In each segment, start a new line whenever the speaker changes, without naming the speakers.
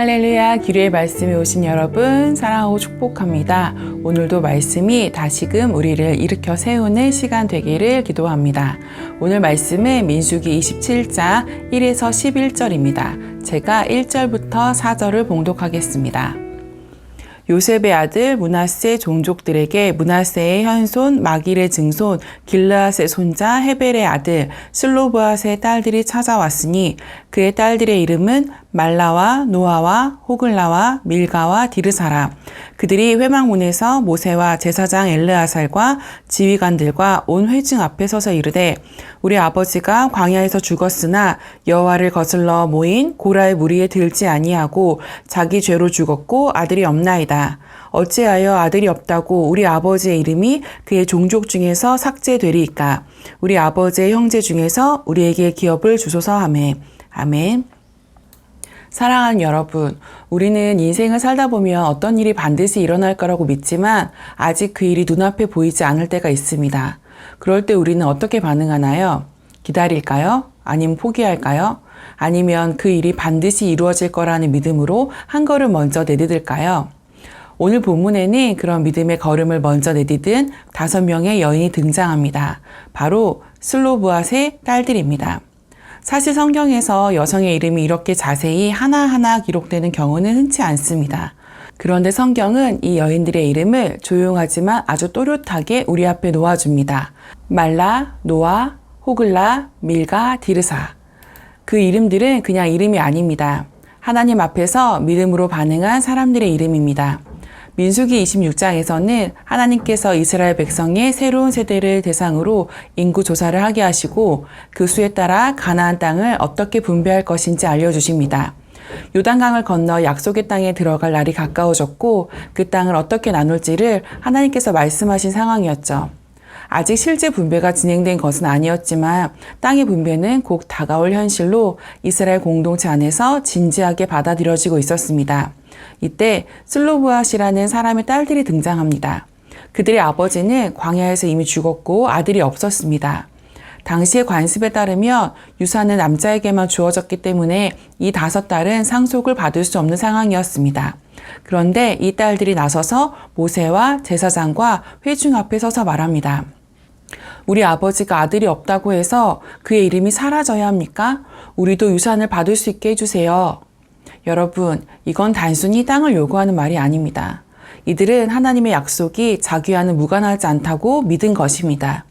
할렐루야, 기류의 말씀에 오신 여러분 사랑하고 축복합니다. 오늘도 말씀이 다시금 우리를 일으켜 세우는 시간 되기를 기도합니다. 오늘 말씀은 민수기 27장 1에서 11절입니다. 제가 1절부터 4절을 봉독하겠습니다. 요셉의 아들 므낫세 종족들에게 므낫세의 현손 마길의 증손 길르앗의 손자 헤벨의 아들 슬로브앗의 딸들이 찾아왔으니 그의 딸들의 이름은 말라와 노아와 호글라와 밀가와 디르사라. 그들이 회막문에서 모세와 제사장 엘르아살과 지휘관들과 온 회중 앞에 서서 이르되 우리 아버지가 광야에서 죽었으나 여호와를 거슬러 모인 고라의 무리에 들지 아니하고 자기 죄로 죽었고 아들이 없나이다. 어찌하여 아들이 없다고 우리 아버지의 이름이 그의 종족 중에서 삭제되리이까. 우리 아버지의 형제 중에서 우리에게 기업을 주소서 하매. 아멘. 사랑하는 여러분, 우리는 인생을 살다 보면 어떤 일이 반드시 일어날 거라고 믿지만 아직 그 일이 눈앞에 보이지 않을 때가 있습니다. 그럴 때 우리는 어떻게 반응하나요? 기다릴까요? 아니면 포기할까요? 아니면 그 일이 반드시 이루어질 거라는 믿음으로 한 걸음 먼저 내디딜까요? 오늘 본문에는 그런 믿음의 걸음을 먼저 내디딘 5명의 여인이 등장합니다. 바로 슬로브앗의 딸들입니다. 사실 성경에서 여성의 이름이 이렇게 자세히 하나하나 기록되는 경우는 흔치 않습니다. 그런데 성경은 이 여인들의 이름을 조용하지만 아주 또렷하게 우리 앞에 놓아줍니다. 말라, 노아, 호글라, 밀가, 디르사. 그 이름들은 그냥 이름이 아닙니다. 하나님 앞에서 믿음으로 반응한 사람들의 이름입니다. 민수기 26장에서는 하나님께서 이스라엘 백성의 새로운 세대를 대상으로 인구 조사를 하게 하시고 그 수에 따라 가나안 땅을 어떻게 분배할 것인지 알려주십니다. 요단강을 건너 약속의 땅에 들어갈 날이 가까워졌고 그 땅을 어떻게 나눌지를 하나님께서 말씀하신 상황이었죠. 아직 실제 분배가 진행된 것은 아니었지만 땅의 분배는 곧 다가올 현실로 이스라엘 공동체 안에서 진지하게 받아들여지고 있었습니다. 이때 슬로브앗이라는 사람의 딸들이 등장합니다. 그들의 아버지는 광야에서 이미 죽었고 아들이 없었습니다. 당시의 관습에 따르면 유산은 남자에게만 주어졌기 때문에 이 5딸은 상속을 받을 수 없는 상황이었습니다. 그런데 이 딸들이 나서서 모세와 제사장과 회중 앞에 서서 말합니다. 우리 아버지가 아들이 없다고 해서 그의 이름이 사라져야 합니까? 우리도 유산을 받을 수 있게 해주세요. 여러분, 이건 단순히 땅을 요구하는 말이 아닙니다. 이들은 하나님의 약속이 자기와는 무관하지 않다고 믿은 것입니다.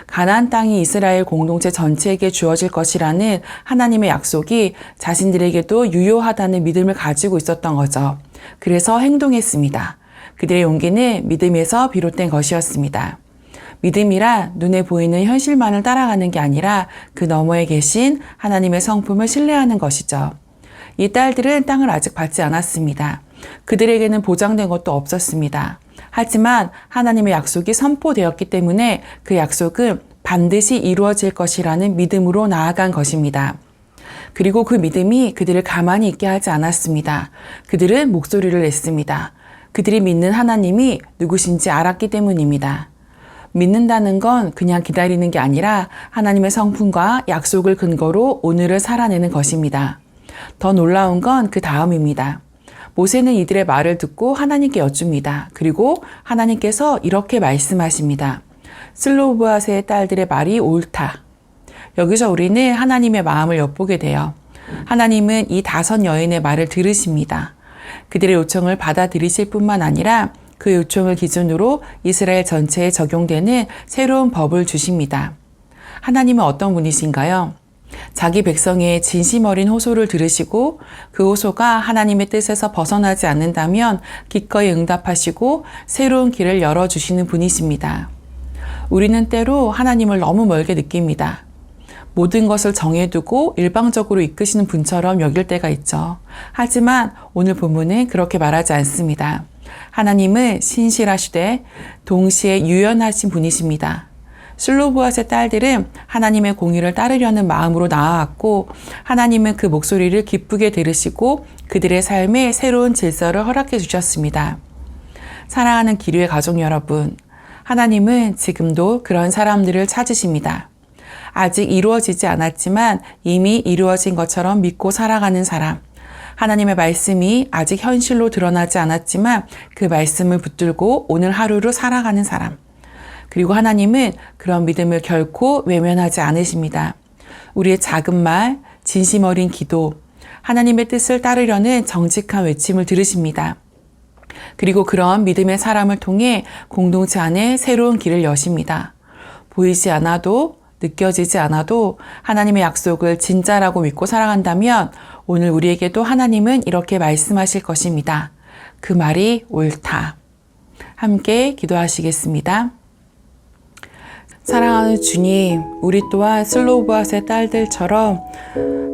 가나안 땅이 이스라엘 공동체 전체에게 주어질 것이라는 하나님의 약속이 자신들에게도 유효하다는 믿음을 가지고 있었던 거죠. 그래서 행동했습니다. 그들의 용기는 믿음에서 비롯된 것이었습니다. 믿음이란 눈에 보이는 현실만을 따라가는 게 아니라 그 너머에 계신 하나님의 성품을 신뢰하는 것이죠. 이 딸들은 땅을 아직 받지 않았습니다. 그들에게는 보장된 것도 없었습니다. 하지만 하나님의 약속이 선포되었기 때문에 그 약속은 반드시 이루어질 것이라는 믿음으로 나아간 것입니다. 그리고 그 믿음이 그들을 가만히 있게 하지 않았습니다. 그들은 목소리를 냈습니다. 그들이 믿는 하나님이 누구신지 알았기 때문입니다. 믿는다는 건 그냥 기다리는 게 아니라 하나님의 성품과 약속을 근거로 오늘을 살아내는 것입니다. 더 놀라운 건 그 다음입니다. 모세는 이들의 말을 듣고 하나님께 여쭙니다. 그리고 하나님께서 이렇게 말씀하십니다. 슬로브앗의 딸들의 말이 옳다. 여기서 우리는 하나님의 마음을 엿보게 돼요. 하나님은 이 5 여인의 말을 들으십니다. 그들의 요청을 받아들이실 뿐만 아니라 그 요청을 기준으로 이스라엘 전체에 적용되는 새로운 법을 주십니다. 하나님은 어떤 분이신가요? 자기 백성의 진심 어린 호소를 들으시고 그 호소가 하나님의 뜻에서 벗어나지 않는다면 기꺼이 응답하시고 새로운 길을 열어주시는 분이십니다. 우리는 때로 하나님을 너무 멀게 느낍니다. 모든 것을 정해두고 일방적으로 이끄시는 분처럼 여길 때가 있죠. 하지만 오늘 본문은 그렇게 말하지 않습니다. 하나님은 신실하시되 동시에 유연하신 분이십니다. 슬로브앗의 딸들은 하나님의 공의를 따르려는 마음으로 나아왔고 하나님은 그 목소리를 기쁘게 들으시고 그들의 삶에 새로운 질서를 허락해 주셨습니다. 사랑하는 기류의 가족 여러분, 하나님은 지금도 그런 사람들을 찾으십니다. 아직 이루어지지 않았지만 이미 이루어진 것처럼 믿고 살아가는 사람, 하나님의 말씀이 아직 현실로 드러나지 않았지만 그 말씀을 붙들고 오늘 하루를 살아가는 사람. 그리고 하나님은 그런 믿음을 결코 외면하지 않으십니다. 우리의 작은 말, 진심 어린 기도, 하나님의 뜻을 따르려는 정직한 외침을 들으십니다. 그리고 그런 믿음의 사람을 통해 공동체 안에 새로운 길을 여십니다. 보이지 않아도 느껴지지 않아도 하나님의 약속을 진짜라고 믿고 살아간다면 오늘 우리에게도 하나님은 이렇게 말씀하실 것입니다. 그 말이 옳다. 함께 기도하시겠습니다. 사랑하는 주님, 우리 또한 슬로우보앗의 딸들처럼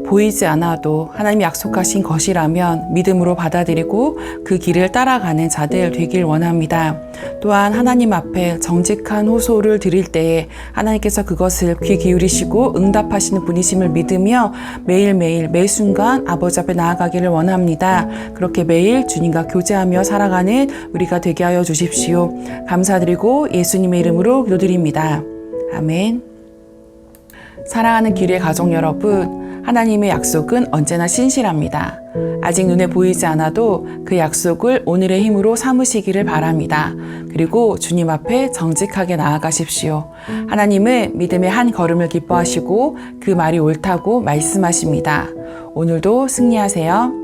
보이지 않아도 하나님이 약속하신 것이라면 믿음으로 받아들이고 그 길을 따라가는 자들 되길 원합니다. 또한 하나님 앞에 정직한 호소를 드릴 때에 하나님께서 그것을 귀 기울이시고 응답하시는 분이심을 믿으며 매일매일 매 순간 아버지 앞에 나아가기를 원합니다. 그렇게 매일 주님과 교제하며 살아가는 우리가 되게 하여 주십시오. 감사드리고 예수님의 이름으로 기도드립니다. 아멘. 사랑하는 기리의 가족 여러분, 하나님의 약속은 언제나 신실합니다. 아직 눈에 보이지 않아도 그 약속을 오늘의 힘으로 삼으시기를 바랍니다. 그리고 주님 앞에 정직하게 나아가십시오. 하나님은 믿음의 한 걸음을 기뻐하시고 그 말이 옳다고 말씀하십니다. 오늘도 승리하세요.